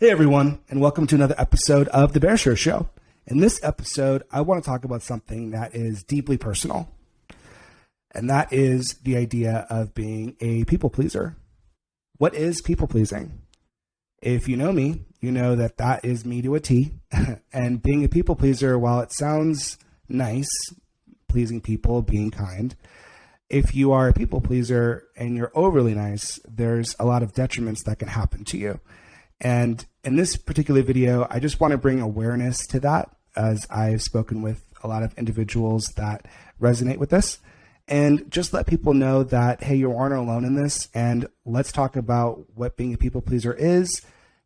Hey everyone, and welcome to another episode of The Bear Share Show. In this episode, I want to talk about something that is deeply personal, and that is the idea of being a people pleaser. What is people pleasing? If you know me, you know that that is me to a T. And being a people pleaser, while it sounds nice, pleasing people, being kind, if you are a people pleaser and you're overly nice, there's a lot of detriments that can happen to you. And in this particular video, I just want to bring awareness to that, as I've spoken with a lot of individuals that resonate with this, and just let people know that, hey, you aren't alone in this, and let's talk about what being a people pleaser is,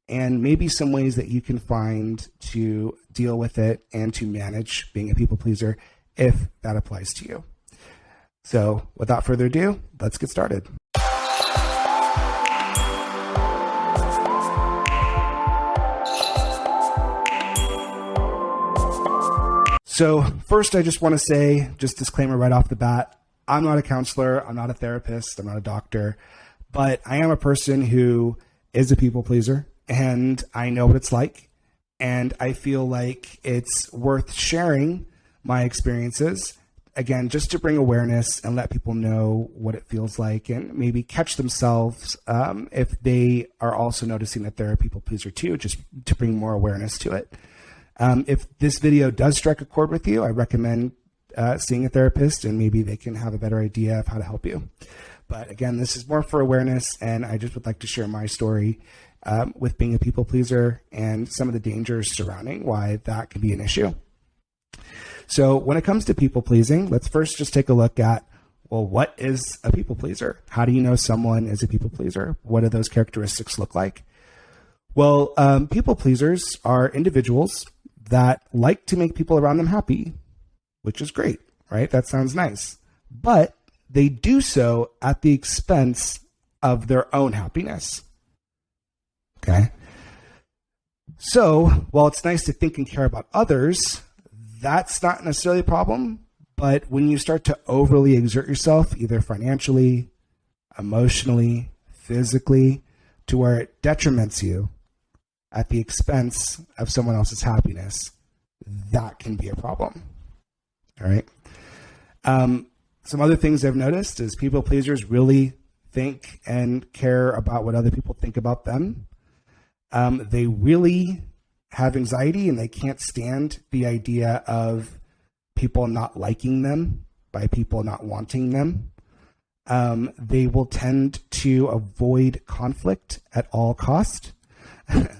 and maybe some ways that you can find to deal with it and to manage being a people pleaser if that applies to you. So without further ado, let's get started. So first, I just want to say, just disclaimer right off the bat, I'm not a counselor, I'm not a therapist, I'm not a doctor, but I am a person who is a people pleaser, and I know what it's like, and I feel like it's worth sharing my experiences, again, just to bring awareness and let people know what it feels like, and maybe catch themselves if they are also noticing that they're a people pleaser too, just to bring more awareness to it. If this video does strike a chord with you, I recommend seeing a therapist, and maybe they can have a better idea of how to help you. But again, this is more for awareness, and I just would like to share my story with being a people pleaser and some of the dangers surrounding why that can be an issue. So when it comes to people pleasing, let's first just take a look at, well, what is a people pleaser? How do you know someone is a people pleaser? What do those characteristics look like? Well, people pleasers are individuals that like to make people around them happy, which is great, right? That sounds nice. But they do so at the expense of their own happiness. Okay? So while it's nice to think and care about others, that's not necessarily a problem. But when you start to overly exert yourself, either financially, emotionally, physically, to where it detriments you at the expense of someone else's happiness, that can be a problem. All right. Some other things I've noticed is people pleasers really think and care about what other people think about them. They really have anxiety, and they can't stand the idea of people not liking them by people not wanting them. They will tend to avoid conflict at all cost.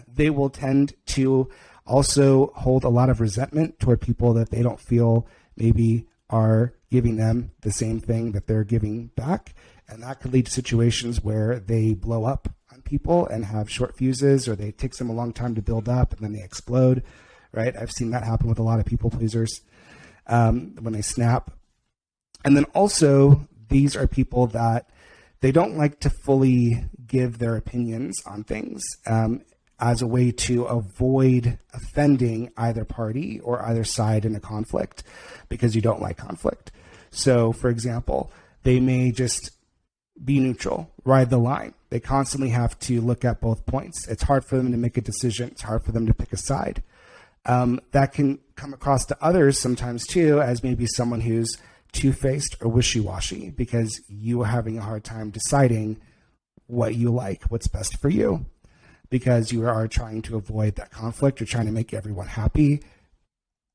They will tend to also hold a lot of resentment toward people that they don't feel maybe are giving them the same thing that they're giving back. And that could lead to situations where they blow up on people and have short fuses, or it takes them a long time to build up and then they explode, right? I've seen that happen with a lot of people pleasers when they snap. And then also, these are people that they don't like to fully give their opinions on things as a way to avoid offending either party or either side in a conflict, because you don't like conflict. So, for example, they may just be neutral, ride the line. They constantly have to look at both points. It's hard for them to make a decision. It's hard for them to pick a side. That can come across to others sometimes too as maybe someone who's two-faced or wishy-washy, because you are having a hard time deciding what you like, what's best for you, because you are trying to avoid that conflict. You're trying to make everyone happy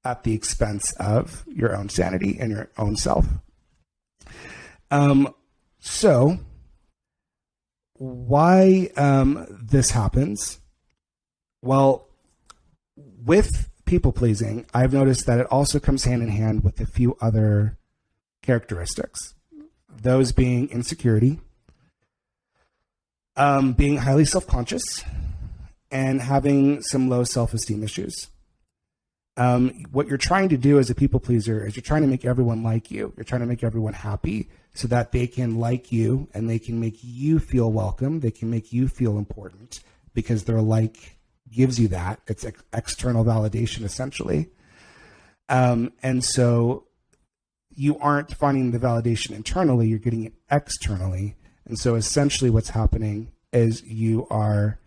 at the expense of your own sanity and your own self. So why this happens? Well, with people pleasing, I've noticed that it also comes hand in hand with a few other characteristics. Those being insecurity, being highly self-conscious, and having some low self-esteem issues. What you're trying to do as a people pleaser is you're trying to make everyone like you. You're trying to make everyone happy so that they can like you and they can make you feel welcome. They can make you feel important because their like gives you that. It's external validation, essentially. And so you aren't finding the validation internally, you're getting it externally. And so essentially what's happening is you are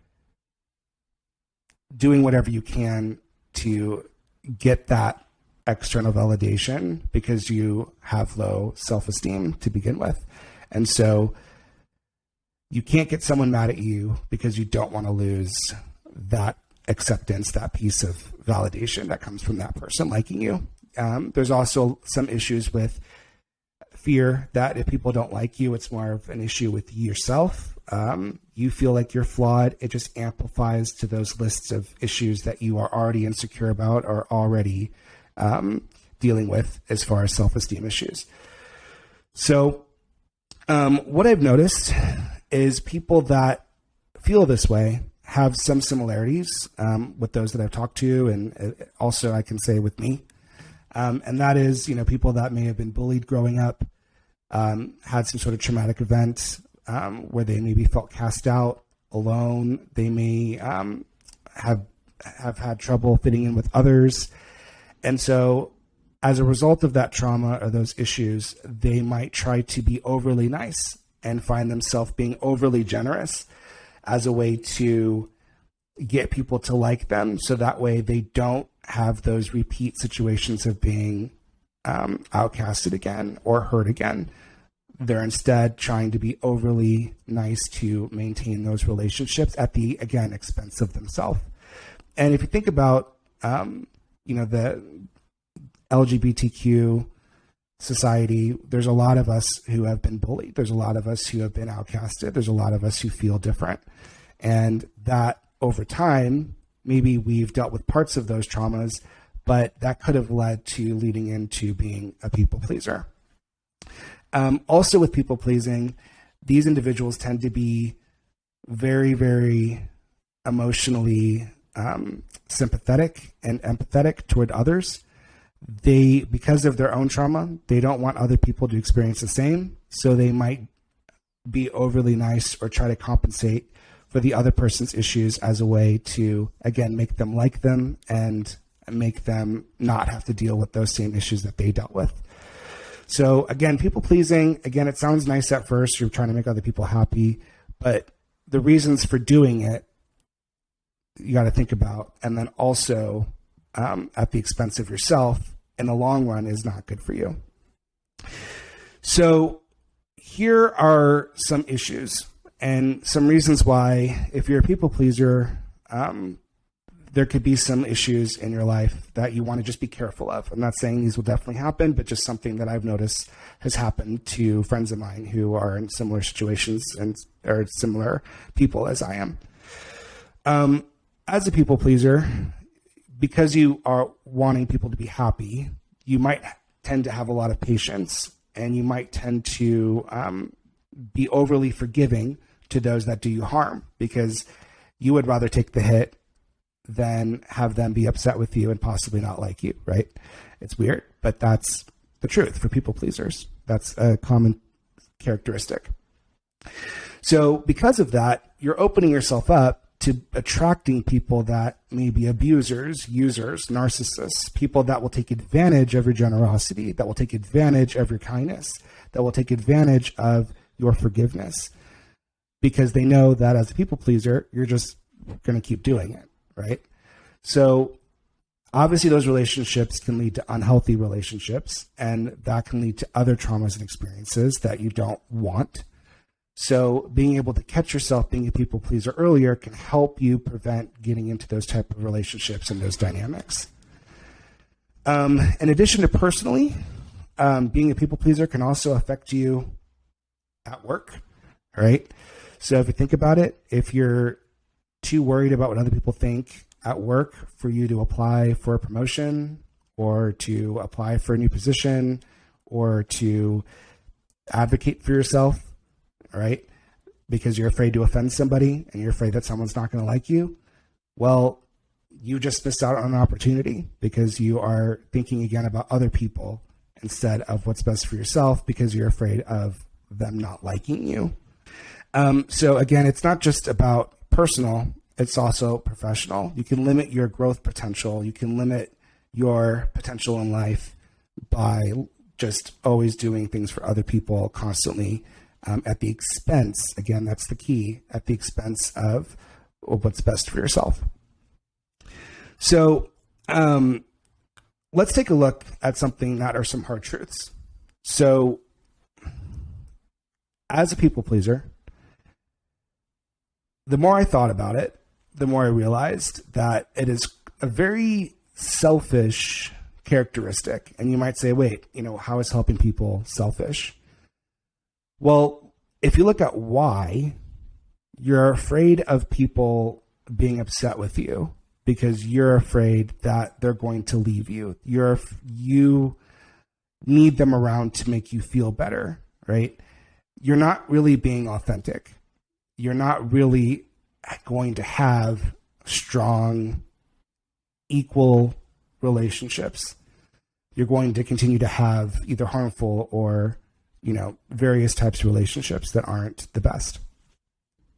doing whatever you can to get that external validation because you have low self-esteem to begin with. And so you can't get someone mad at you because you don't want to lose that acceptance, that piece of validation that comes from that person liking you. There's also some issues with fear that if people don't like you, it's more of an issue with yourself. You feel like you're flawed. It just amplifies to those lists of issues that you are already insecure about or already dealing with as far as self-esteem issues. So what I've noticed is people that feel this way have some similarities with those that I've talked to, and also I can say with me. And that is, people that may have been bullied growing up, had some sort of traumatic event where they maybe felt cast out, alone. They may have had trouble fitting in with others. And so as a result of that trauma or those issues, they might try to be overly nice and find themselves being overly generous as a way to get people to like them. So that way they don't have those repeat situations of being outcasted again or hurt again. They're instead trying to be overly nice to maintain those relationships at the, again, expense of themselves. And if you think about, the LGBTQ society, there's a lot of us who have been bullied. There's a lot of us who have been outcasted. There's a lot of us who feel different. And that over time, maybe we've dealt with parts of those traumas, but that could have led to leading into being a people pleaser. Also with people pleasing, these individuals tend to be very, very emotionally sympathetic and empathetic toward others. Because of their own trauma, they don't want other people to experience the same. So they might be overly nice or try to compensate for the other person's issues as a way to, again, make them like them and make them not have to deal with those same issues that they dealt with. So again, people pleasing, again, it sounds nice at first. You're trying to make other people happy, but the reasons for doing it, you got to think about. And then also at the expense of yourself in the long run is not good for you. So here are some issues and some reasons why, if you're a people pleaser, there could be some issues in your life that you want to just be careful of. I'm not saying these will definitely happen, but just something that I've noticed has happened to friends of mine who are in similar situations and are similar people as I am. As a people pleaser, because you are wanting people to be happy, you might tend to have a lot of patience, and you might tend to be overly forgiving to those that do you harm, because you would rather take the hit than have them be upset with you and possibly not like you, right? It's weird, but that's the truth for people pleasers. That's a common characteristic. So because of that, you're opening yourself up to attracting people that may be abusers, users, narcissists, people that will take advantage of your generosity, that will take advantage of your kindness, that will take advantage of your forgiveness, because they know that as a people pleaser, you're just going to keep doing it, right? So obviously those relationships can lead to unhealthy relationships, and that can lead to other traumas and experiences that you don't want. So being able to catch yourself being a people pleaser earlier can help you prevent getting into those type of relationships and those dynamics. In addition to personally, being a people pleaser can also affect you at work, right? So if you think about it, if you're too worried about what other people think at work for you to apply for a promotion or to apply for a new position or to advocate for yourself, right? Because you're afraid to offend somebody and you're afraid that someone's not going to like you. Well, you just missed out on an opportunity because you are thinking again about other people instead of what's best for yourself because you're afraid of them not liking you. So again, it's not just about personal, it's also professional. You can limit your growth potential. You can limit your potential in life by just always doing things for other people constantly. At the expense, again, that's the key, at the expense of what's best for yourself. So let's take a look at something that are some hard truths. So as a people pleaser, the more I thought about it, the more I realized that it is a very selfish characteristic. And you might say, wait, how is helping people selfish? Well, if you look at why, you're afraid of people being upset with you because you're afraid that they're going to leave you. You need them around to make you feel better, right? You're not really being authentic. You're not really going to have strong, equal relationships. You're going to continue to have either harmful or, various types of relationships that aren't the best.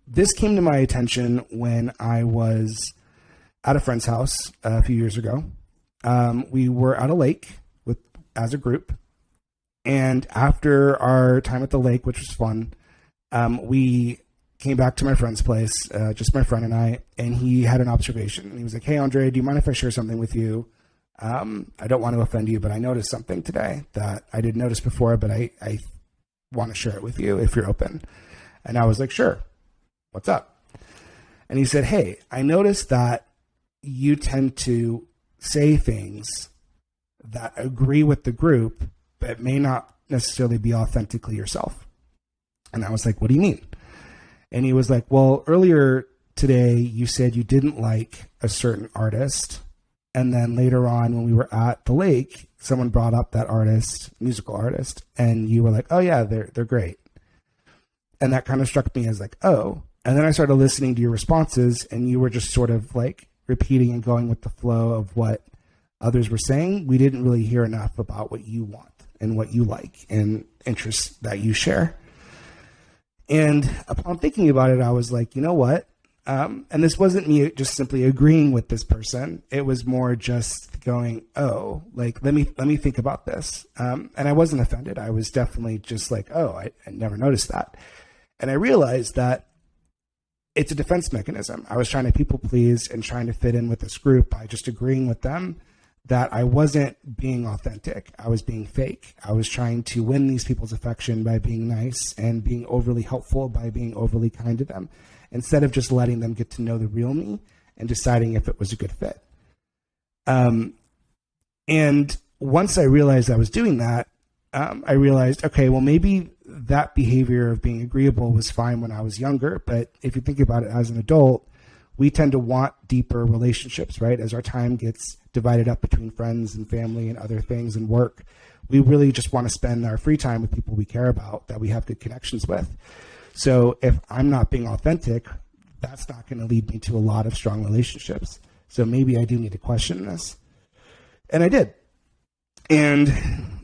This came to my attention when I was at a friend's house a few years ago. We were at a lake as a group. And after our time at the lake, which was fun, we came back to my friend's place, just my friend and I, and he had an observation. And he was like, hey, Andre, do you mind if I share something with you? I don't want to offend you, but I noticed something today that I didn't notice before, but I want to share it with you if you're open. And I was like, sure. What's up? And he said, hey, I noticed that you tend to say things that agree with the group, but may not necessarily be authentically yourself. And I was like, what do you mean? And he was like, well, earlier today, you said you didn't like a certain artist. And then later on, when we were at the lake, someone brought up that artist, musical artist, and you were like, oh yeah, they're great. And that kind of struck me as like, oh. And then I started listening to your responses, and you were just sort of like repeating and going with the flow of what others were saying. We didn't really hear enough about what you want and what you like and interests that you share. And upon thinking about it, I was like, you know what? And this wasn't me just simply agreeing with this person. It was more just going, oh, like, let me think about this. And I wasn't offended. I was definitely just like, oh, I never noticed that. And I realized that it's a defense mechanism. I was trying to people please and trying to fit in with this group by just agreeing with them that I wasn't being authentic. I was being fake. I was trying to win these people's affection by being nice and being overly helpful by being overly kind to them, instead of just letting them get to know the real me and deciding if it was a good fit. And once I realized I was doing that, I realized, okay, well, maybe that behavior of being agreeable was fine when I was younger. But if you think about it as an adult, we tend to want deeper relationships, right? As our time gets divided up between friends and family and other things and work, we really just want to spend our free time with people we care about, that we have good connections with. So if I'm not being authentic, that's not going to lead me to a lot of strong relationships. So maybe I do need to question this. And I did. And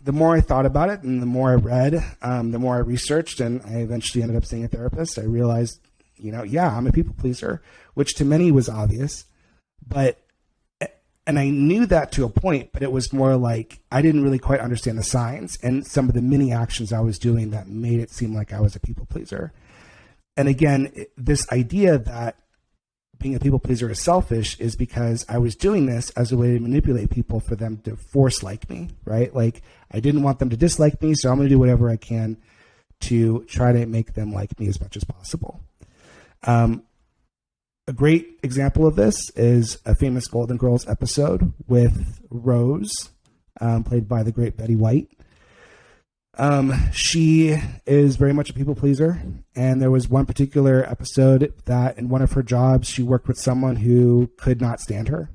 the more I thought about it and the more I read, the more I researched, and I eventually ended up seeing a therapist, I realized, yeah, I'm a people pleaser, which to many was obvious. And I knew that to a point, but it was more like I didn't really quite understand the signs and some of the many actions I was doing that made it seem like I was a people pleaser. And again, this idea that being a people pleaser is selfish is because I was doing this as a way to manipulate people for them to force like me, right? Like I didn't want them to dislike me, so I'm going to do whatever I can to try to make them like me as much as possible. A great example of this is a famous Golden Girls episode with Rose, played by the great Betty White. She is very much a people pleaser, and there was one particular episode that in one of her jobs, she worked with someone who could not stand her.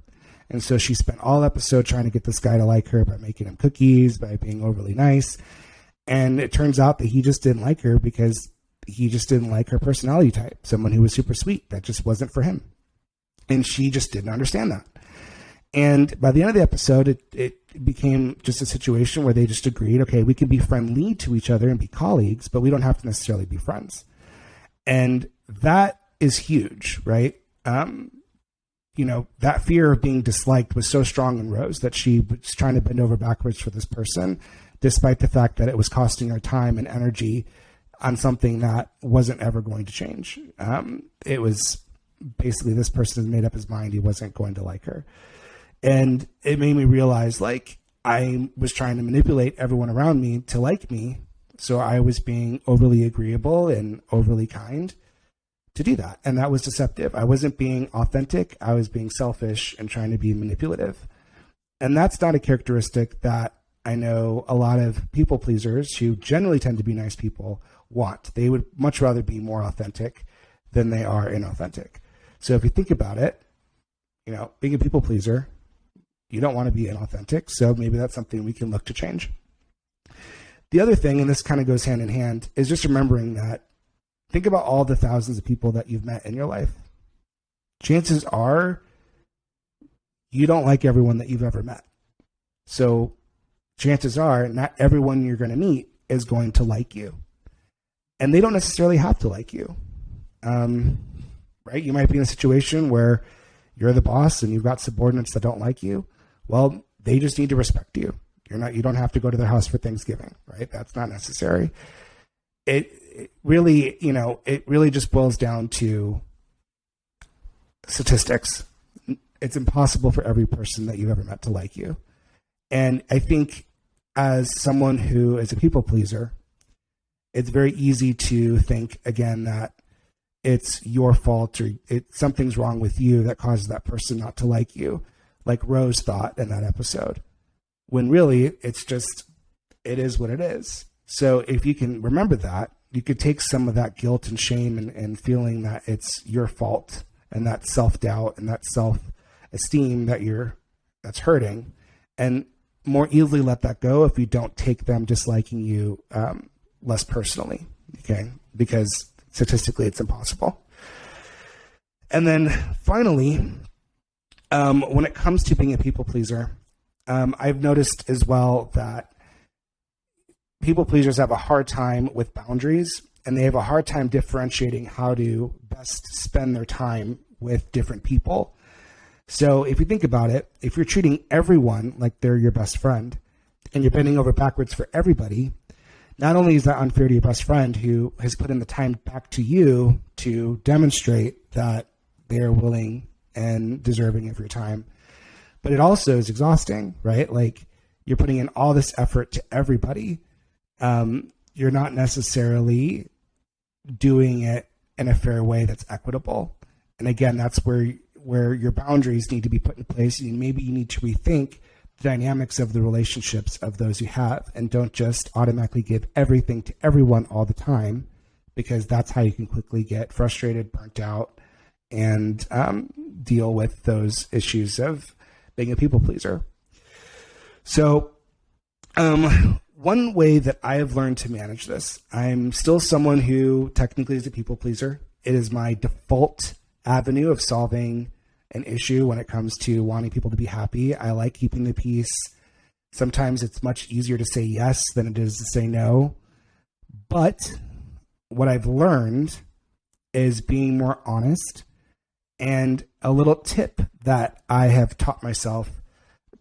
And so she spent all episode trying to get this guy to like her by making him cookies, by being overly nice. And it turns out that he just didn't like her because he just didn't like her personality type, someone who was super sweet. That just wasn't for him. And she just didn't understand that. And by the end of the episode, it became just a situation where they just agreed, okay, we can be friendly to each other and be colleagues, but we don't have to necessarily be friends. And that is huge, right? That fear of being disliked was so strong in Rose that she was trying to bend over backwards for this person, despite the fact that it was costing her time and energy on something that wasn't ever going to change. It was basically this person had made up his mind he wasn't going to like her. And it made me realize like I was trying to manipulate everyone around me to like me. So I was being overly agreeable and overly kind to do that. And that was deceptive. I wasn't being authentic. I was being selfish and trying to be manipulative. And that's not a characteristic that I know a lot of people pleasers who generally tend to be nice people want. They would much rather be more authentic than they are inauthentic. So if you think about it, being a people pleaser, you don't want to be inauthentic. So maybe that's something we can look to change. The other thing, and this kind of goes hand in hand, is just remembering that think about all the thousands of people that you've met in your life. Chances are you don't like everyone that you've ever met. So chances are not everyone you're going to meet is going to like you. And they don't necessarily have to like you. Right? You might be in a situation where you're the boss and you've got subordinates that don't like you. Well, they just need to respect you. You don't have to go to their house for Thanksgiving, right? That's not necessary. It really just boils down to statistics. It's impossible for every person that you've ever met to like you. And I think as someone who is a people pleaser, it's very easy to think again that it's your fault or something's wrong with you that causes that person not to like you, like Rose thought in that episode. When really it is what it is. So if you can remember that, you could take some of that guilt and shame and feeling that it's your fault and that self-doubt and that self-esteem that's hurting, and more easily let that go if you don't take them disliking you less personally, okay? Because statistically it's impossible. And then finally, when it comes to being a people pleaser, I've noticed as well that people pleasers have a hard time with boundaries, and they have a hard time differentiating how to best spend their time with different people. So if you think about it, if you're treating everyone like they're your best friend and you're bending over backwards for everybody, not only is that unfair to your best friend who has put in the time back to you to demonstrate that they're willing and deserving of your time, but it also is exhausting, right? Like you're putting in all this effort to everybody. You're not necessarily doing it in a fair way that's equitable. And again, that's where your boundaries need to be put in place. And maybe you need to rethink the dynamics of the relationships of those you have, and don't just automatically give everything to everyone all the time, because that's how you can quickly get frustrated, burnt out, and deal with those issues of being a people pleaser. So one way that I have learned to manage this, I'm still someone who technically is a people pleaser. It is my default avenue of solving an issue when it comes to wanting people to be happy. I like keeping the peace. Sometimes it's much easier to say yes than it is to say no. But what I've learned is being more honest. And a little tip that I have taught myself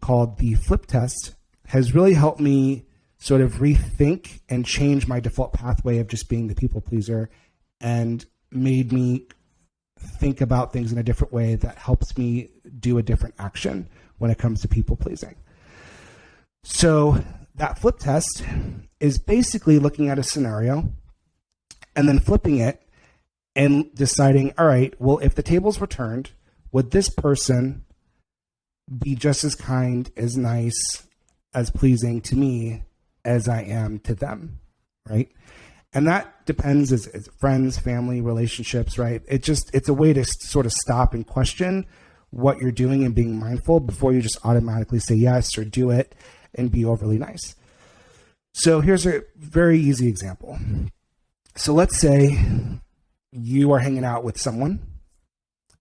called the flip test has really helped me sort of rethink and change my default pathway of just being the people pleaser, and made me think about things in a different way that helps me do a different action when it comes to people pleasing. So that flip test is basically looking at a scenario and then flipping it and deciding, all right, well, if the tables were turned, would this person be just as kind, as nice, as pleasing to me as I am to them, right? And that depends as friends, family, relationships, right? It's a way to sort of stop and question what you're doing and being mindful before you just automatically say yes or do it and be overly nice. So here's a very easy example. So let's say you are hanging out with someone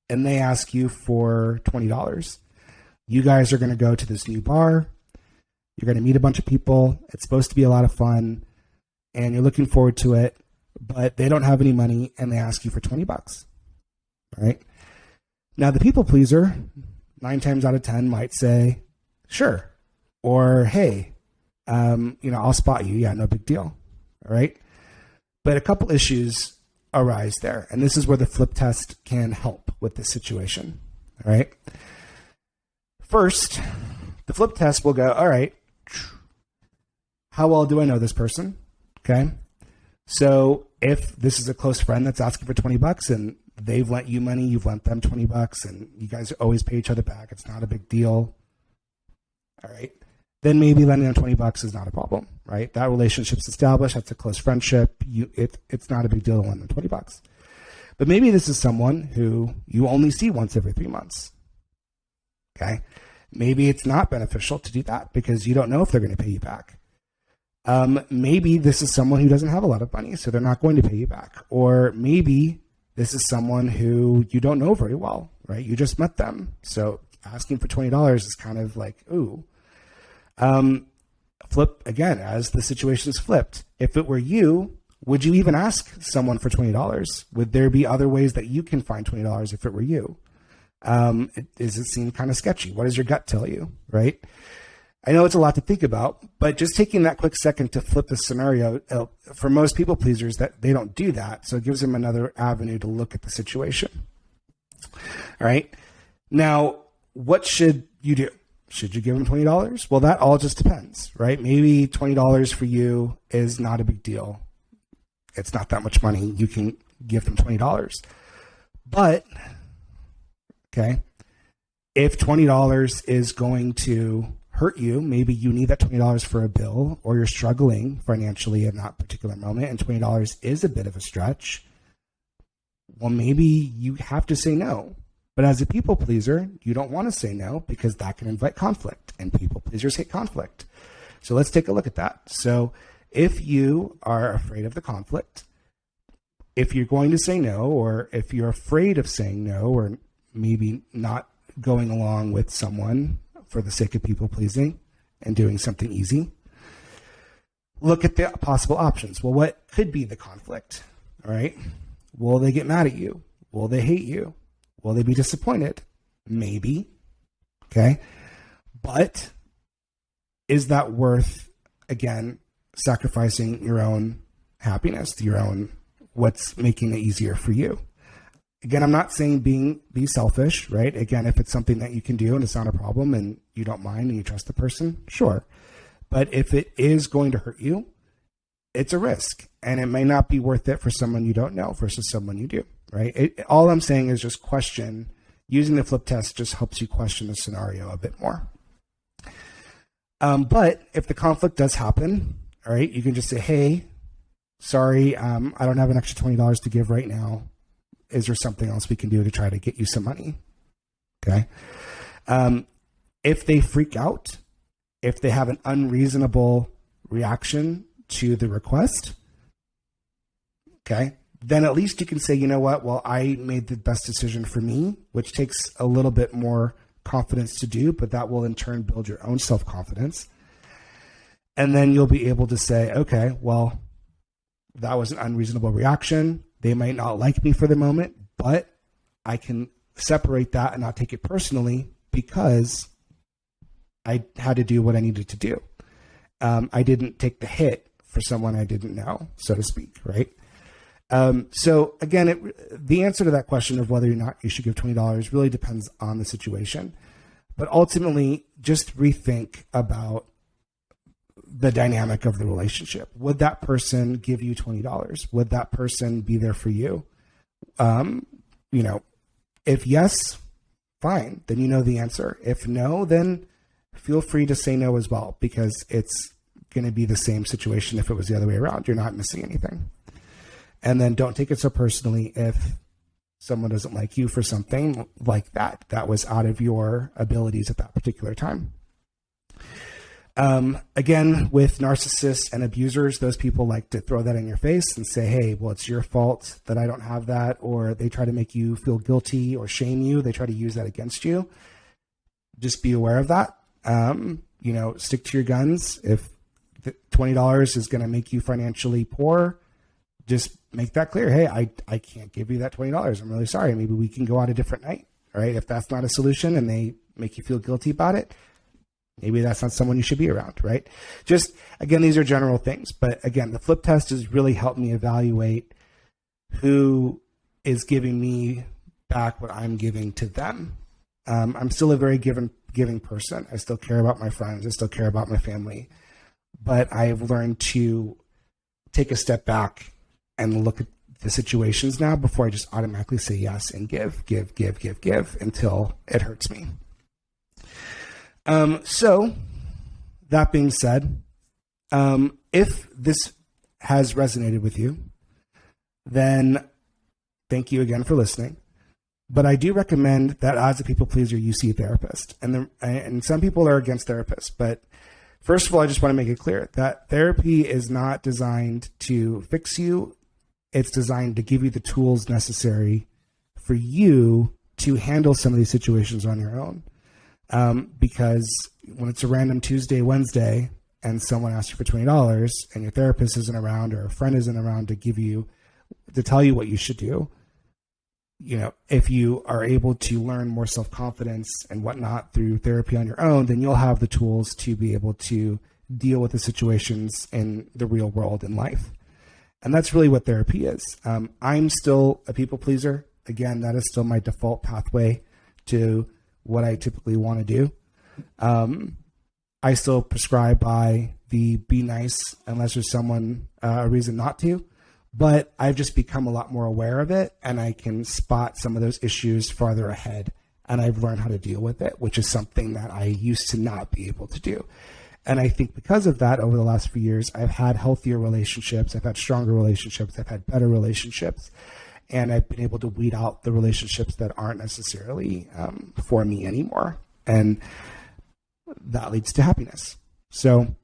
and they ask you for $20. You guys are going to go to this new bar. You're going to meet a bunch of people. It's supposed to be a lot of fun, and you're looking forward to it, but they don't have any money and they ask you for $20. All right. Now the people pleaser, 9 times out of 10 might say, sure. Or, hey, I'll spot you. Yeah, no big deal. All right. But a couple issues arise there. And this is where the flip test can help with this situation. All right. first, the flip test will go, all right, how well do I know this person? Okay. So if this is a close friend that's asking for $20 and they've lent you money, you've lent them $20 and you guys always pay each other back, it's not a big deal. All right. Then maybe lending them $20 is not a problem, right? That relationship's established. That's a close friendship. It's not a big deal to lend them $20. But maybe this is someone who you only see once every 3 months. Okay. Maybe it's not beneficial to do that because you don't know if they're going to pay you back. Maybe this is someone who doesn't have a lot of money, so they're not going to pay you back. Or maybe this is someone who you don't know very well, right? You just met them. So asking for $20 is kind of like, ooh. Flip again, as the situation's flipped. If it were you, would you even ask someone for $20? Would there be other ways that you can find $20 if it were you? Does it seem kind of sketchy? What does your gut tell you, right? I know it's a lot to think about, but just taking that quick second to flip the scenario, for most people pleasers, that they don't do that. So it gives them another avenue to look at the situation. All right. Now, what should you do? Should you give them $20? Well, that all just depends, right? Maybe $20 for you is not a big deal. It's not that much money. You can give them $20. But, okay, if $20 is going to hurt you, maybe you need that $20 for a bill, or you're struggling financially in that particular moment, and $20 is a bit of a stretch, well, maybe you have to say no. But as a people pleaser, you don't want to say no because that can invite conflict, and people pleasers hate conflict. So let's take a look at that. So if you are afraid of the conflict, if you're going to say no, or if you're afraid of saying no, or maybe not going along with someone for the sake of people pleasing and doing something easy, look at the possible options. Well, what could be the conflict? All right. Will they get mad at you? Will they hate you? Will they be disappointed? Maybe. Okay. But is that worth, again, sacrificing your own happiness, your own, what's making it easier for you? Again, I'm not saying be selfish, right? Again, if it's something that you can do and it's not a problem and you don't mind and you trust the person, sure. But if it is going to hurt you, it's a risk, and it may not be worth it for someone you don't know versus someone you do, right? All I'm saying is just question. Using the flip test just helps you question the scenario a bit more. But if the conflict does happen, all right, you can just say, hey, sorry, I don't have an extra $20 to give right now. Is there something else we can do to try to get you some money? Okay. If they freak out, if they have an unreasonable reaction to the request, okay, then at least you can say, you know what, well, I made the best decision for me, which takes a little bit more confidence to do, but that will in turn build your own self-confidence. And then you'll be able to say, okay, well, that was an unreasonable reaction. They might not like me for the moment, but I can separate that and not take it personally because I had to do what I needed to do. I didn't take the hit for someone I didn't know, so to speak, right? So again, the answer to that question of whether or not you should give $20 really depends on the situation. But ultimately, just rethink about the dynamic of the relationship. Would that person give you $20? Would that person be there for you? If yes, fine, then you know the answer. If no, then feel free to say no as well, because it's going to be the same situation if it was the other way around. You're not missing anything. And then don't take it so personally if someone doesn't like you for something like that. That was out of your abilities at that particular time. Again, with narcissists and abusers, those people like to throw that in your face and say, hey, well, it's your fault that I don't have that. Or they try to make you feel guilty or shame you. They try to use that against you. Just be aware of that. Stick to your guns. If $20 is going to make you financially poor, just make that clear. Hey, I can't give you that $20. I'm really sorry. Maybe we can go out a different night. All right. If that's not a solution and they make you feel guilty about it, maybe that's not someone you should be around, right? Just, again, these are general things. But again, the flip test has really helped me evaluate who is giving me back what I'm giving to them. I'm still a very giving person. I still care about my friends. I still care about my family. But I've learned to take a step back and look at the situations now before I just automatically say yes and give until it hurts me. So that being said, if this has resonated with you, then thank you again for listening. But I do recommend that as a people pleaser, you see a therapist. And some people are against therapists. But first of all, I just want to make it clear that therapy is not designed to fix you. It's designed to give you the tools necessary for you to handle some of these situations on your own. Because when it's a random Tuesday, Wednesday, and someone asks you for $20 and your therapist isn't around or a friend isn't around to tell you what you should do, if you are able to learn more self-confidence and whatnot through therapy on your own, then you'll have the tools to be able to deal with the situations in the real world in life. And that's really what therapy is. I'm still a people pleaser. Again, that is still my default pathway to what I typically want to do. I still prescribe by the be nice unless there's a reason not to. But I've just become a lot more aware of it, and I can spot some of those issues farther ahead, and I've learned how to deal with it, which is something that I used to not be able to do. And I think because of that, over the last few years, I've had healthier relationships, I've had stronger relationships, I've had better relationships, and I've been able to weed out the relationships that aren't necessarily for me anymore. And that leads to happiness. So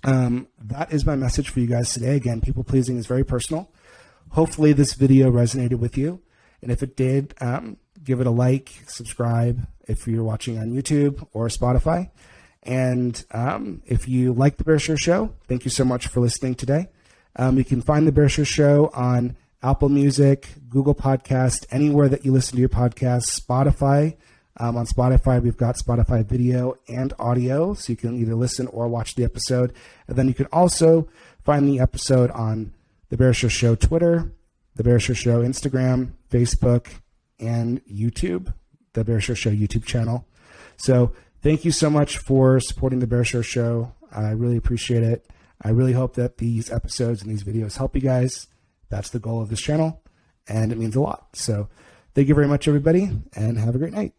that is my message for you guys today. Again, people pleasing is very personal. Hopefully this video resonated with you. And if it did, give it a like, subscribe if you're watching on YouTube or Spotify. And if you like The Bear Share Show, thank you so much for listening today. You can find The Bear Share Show on Apple Music, Google Podcast, anywhere that you listen to your podcasts, Spotify. On Spotify, we've got Spotify video and audio, so you can either listen or watch the episode. And then you can also find the episode on The Bear Share Show Twitter, The Bear Share Show Instagram, Facebook, and YouTube, The Bear Share Show YouTube channel. So thank you so much for supporting The Bear Share Show. I really appreciate it. I really hope that these episodes and these videos help you guys. That's the goal of this channel, and it means a lot. So thank you very much, everybody, and have a great night.